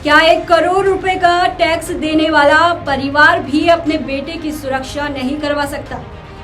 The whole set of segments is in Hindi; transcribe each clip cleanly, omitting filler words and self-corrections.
क्या 1 करोड़ रुपए का टैक्स देने वाला परिवार भी अपने बेटे की सुरक्षा नहीं करवा सकता?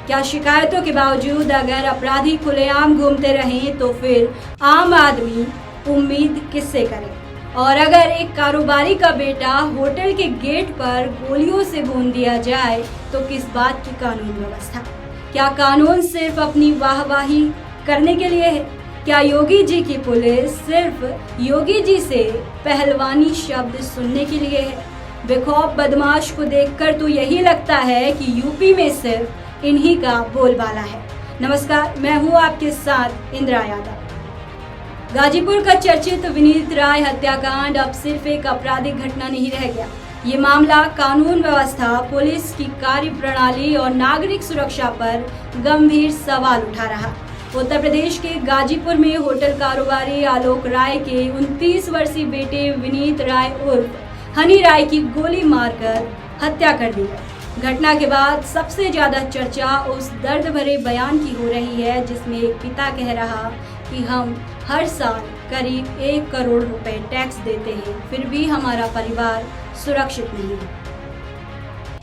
क्या शिकायतों के बावजूद अगर अपराधी खुलेआम घूमते रहें तो फिर आम आदमी उम्मीद किससे करे? और अगर एक कारोबारी का बेटा होटल के गेट पर गोलियों से भून दिया जाए तो किस बात की कानून व्यवस्था? क्या कानून सिर्फ अपनी वाहवाही करने के लिए है? क्या योगी जी की पुलिस सिर्फ योगी जी से पहलवानी शब्द सुनने के लिए है? बेखौफ बदमाश को देखकर तो यही लगता है कि यूपी में सिर्फ इन्हीं का बोलबाला है। नमस्कार, मैं हूं आपके साथ इंदिरा यादव। गाजीपुर का चर्चित विनीत राय हत्याकांड अब सिर्फ एक आपराधिक घटना नहीं रह गया। ये मामला कानून व्यवस्था, पुलिस की कार्य प्रणाली और नागरिक सुरक्षा पर गंभीर सवाल उठा रहा। उत्तर प्रदेश के गाजीपुर में होटल कारोबारी आलोक राय के 29 वर्षीय बेटे विनीत राय उर्फ हनी राय की गोली मारकर हत्या कर दी गई। घटना के बाद सबसे ज्यादा चर्चा उस दर्द भरे बयान की हो रही है जिसमें एक पिता कह रहा कि हम हर साल करीब 1 करोड़ रुपए टैक्स देते हैं, फिर भी हमारा परिवार सुरक्षित नहीं है।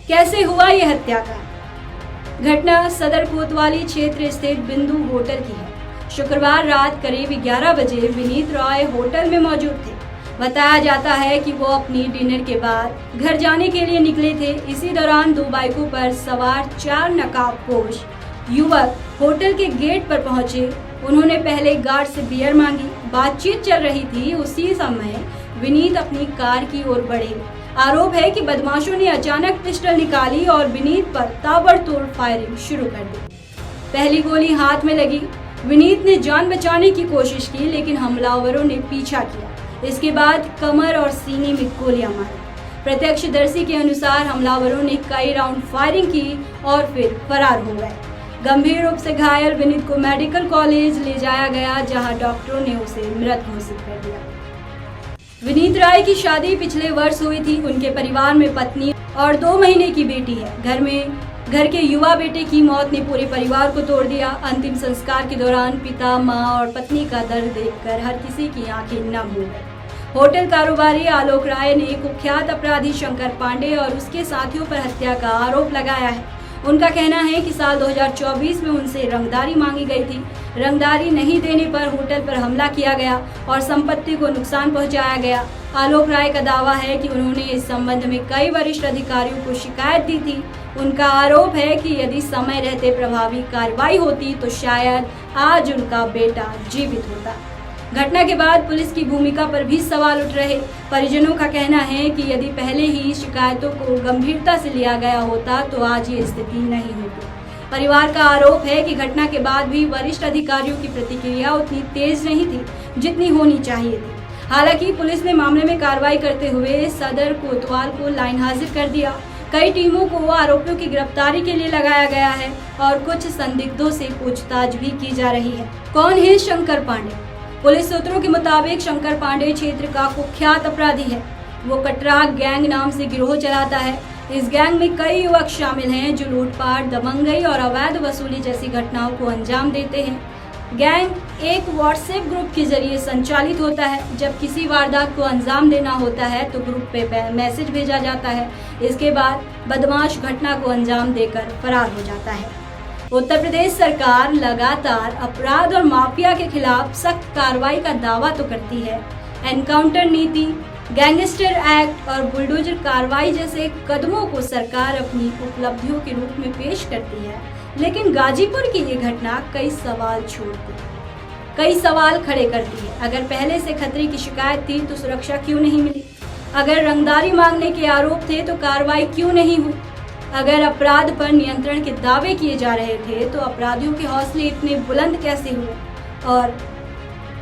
कैसे हुआ यह हत्याकांड? घटना सदर कोतवाली क्षेत्र स्थित बिंदु होटल की है। शुक्रवार रात करीब 11 बजे विनीत राय होटल में मौजूद थे। बताया जाता है कि वो अपनी डिनर के बाद घर जाने के लिए निकले थे। इसी दौरान 2 बाइकों पर सवार 4 नकाबपोश युवक होटल के गेट पर पहुंचे। उन्होंने पहले गार्ड से बियर मांगी। बातचीत चल रही थी। उसी समय विनीत अपनी कार की ओर बढ़े। आरोप है कि बदमाशों ने अचानक पिस्टल निकाली और विनीत पर ताबड़तोड़ फायरिंग शुरू कर दी। पहली गोली हाथ में लगी। विनीत ने जान बचाने की कोशिश की, लेकिन हमलावरों ने पीछा किया। इसके बाद कमर और सीने में गोलियां मारी। प्रत्यक्षदर्शी के अनुसार हमलावरों ने कई राउंड फायरिंग की और फिर फरार हो गए। गंभीर रूप से घायल विनीत को मेडिकल कॉलेज ले जाया गया, जहां डॉक्टरों ने उसे मृत घोषित कर दिया। विनीत राय की शादी पिछले वर्ष हुई थी। उनके परिवार में पत्नी और 2 महीने की बेटी है। घर के युवा बेटे की मौत ने पूरे परिवार को तोड़ दिया। अंतिम संस्कार के दौरान पिता, मां और पत्नी का दर्द देखकर हर किसी की आंखें नम हो गई। होटल कारोबारी आलोक राय ने कुख्यात अपराधी शंकर पांडे और उसके साथियों पर हत्या का आरोप लगाया है। उनका कहना है कि साल 2024 में उनसे रंगदारी मांगी गई थी। रंगदारी नहीं देने पर होटल पर हमला किया गया और संपत्ति को नुकसान पहुंचाया गया। आलोक राय का दावा है कि उन्होंने इस संबंध में कई वरिष्ठ अधिकारियों को शिकायत दी थी। उनका आरोप है कि यदि समय रहते प्रभावी कार्रवाई होती तो शायद आज उनका बेटा जीवित होता। घटना के बाद पुलिस की भूमिका पर भी सवाल उठ रहे। परिजनों का कहना है कि यदि पहले ही शिकायतों को गंभीरता से लिया गया होता तो आज ये स्थिति नहीं होती। परिवार का आरोप है कि घटना के बाद भी वरिष्ठ अधिकारियों की प्रतिक्रिया उतनी तेज नहीं थी जितनी होनी चाहिए थी। हालांकि पुलिस ने मामले में कार्रवाई करते हुए सदर कोतवाल को लाइन हाजिर कर दिया। कई टीमों को आरोपियों की गिरफ्तारी के लिए लगाया गया है और कुछ संदिग्धों से पूछताछ भी की जा रही है। कौन है शंकर पांडे? पुलिस सूत्रों के मुताबिक शंकर पांडे क्षेत्र का कुख्यात अपराधी है। वो कटरा गैंग नाम से गिरोह चलाता है। इस गैंग में कई युवक शामिल हैं जो लूटपाट, दबंगई और अवैध वसूली जैसी घटनाओं को अंजाम देते हैं। गैंग एक व्हाट्सएप ग्रुप के जरिए संचालित होता है। जब किसी वारदात को अंजाम देना होता है तो ग्रुप पे मैसेज भेजा जाता है। इसके बाद बदमाश घटना को अंजाम देकर फरार हो जाता है। उत्तर प्रदेश सरकार लगातार अपराध और माफिया के खिलाफ सख्त कार्रवाई का दावा तो करती है। एनकाउंटर नीति, गैंगस्टर एक्ट और बुलडोजर कार्रवाई जैसे कदमों को सरकार अपनी उपलब्धियों के रूप में पेश करती है, लेकिन गाजीपुर की ये घटना कई सवाल छोड़ती है, कई सवाल खड़े करती है। अगर पहले से खतरे की शिकायत थी तो सुरक्षा क्यों नहीं मिली? अगर रंगदारी मांगने के आरोप थे तो कार्रवाई क्यों नहीं हुई? अगर अपराध पर नियंत्रण के दावे किए जा रहे थे तो अपराधियों के हौसले इतने बुलंद कैसे हुए? और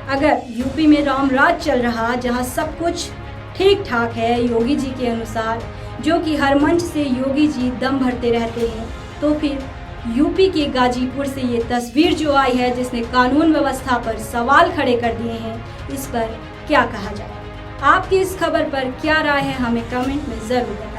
अगर यूपी में राम राज चल रहा, जहां सब कुछ ठीक ठाक है योगी जी के अनुसार, जो कि हर मंच से योगी जी दम भरते रहते हैं, तो फिर यूपी के गाजीपुर से ये तस्वीर जो आई है जिसने कानून व्यवस्था पर सवाल खड़े कर दिए हैं, इस पर क्या कहा जाए? आपकी इस खबर पर क्या राय है, हमें कमेंट में जरूर बताएं।